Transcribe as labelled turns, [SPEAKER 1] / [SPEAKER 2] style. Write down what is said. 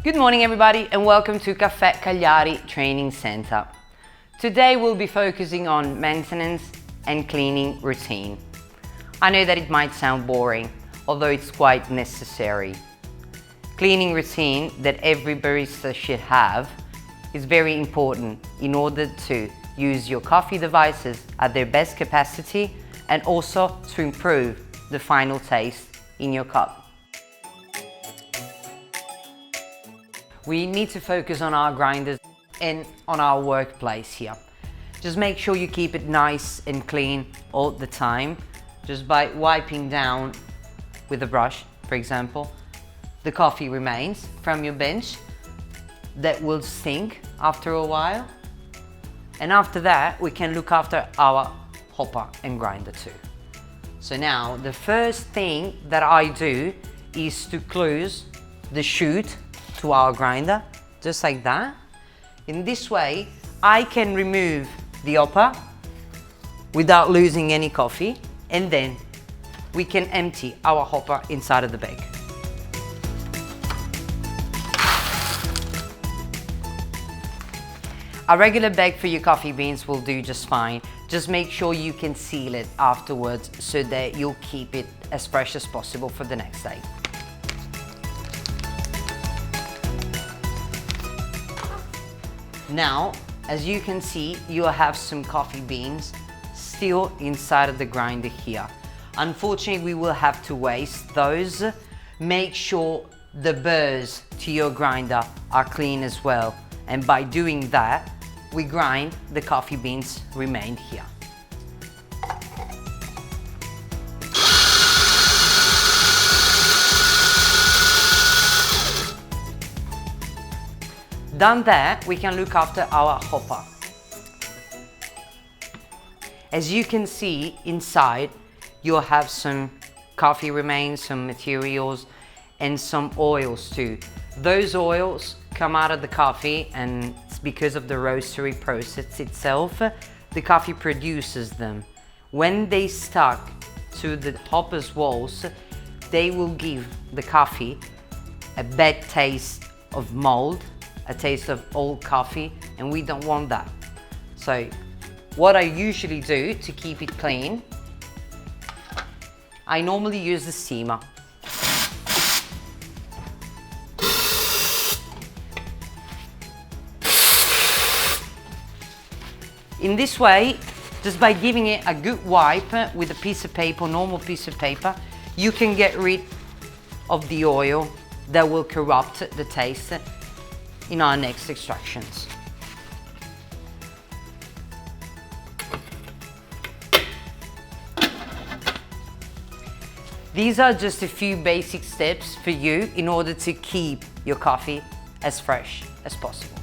[SPEAKER 1] Good morning everybody and welcome to Caffè Cagliari Training Center. Today we'll be focusing on maintenance and cleaning routine. I know that it might sound boring, although it's quite necessary. Cleaning routine that every barista should have is very important in order to use your coffee devices at their best capacity and also to improve the final taste in your cup. We need to focus on our grinders and on our workplace here. Just make sure you keep it nice and clean all the time, just by wiping down with a brush, for example, the coffee remains from your bench that will stink after a while. And after that, we can look after our hopper and grinder too. So now, the first thing that I do is to close the chute to our grinder, just like that. In this way, I can remove the hopper without losing any coffee, and then we can empty our hopper inside of the bag. A regular bag for your coffee beans will do just fine. Just make sure you can seal it afterwards so that you'll keep it as fresh as possible for the next day. Now, as you can see, you have some coffee beans still inside of the grinder here. Unfortunately, we will have to waste those. Make sure the burrs to your grinder are clean as well. And by doing that, we grind the coffee beans remained here. Done that, we can look after our hopper. As you can see inside, you'll have some coffee remains, some materials, and some oils too. Those oils come out of the coffee, and it's because of the roastery process itself, the coffee produces them. When they stuck to the hopper's walls, they will give the coffee a bad taste of mold, a taste of old coffee, and we don't want that. So what I usually do to keep it clean, I normally use the steamer. In this way, just by giving it a good wipe with a piece of paper, normal piece of paper, you can get rid of the oil that will corrupt the taste in our next extractions. These are just a few basic steps for you in order to keep your coffee as fresh as possible.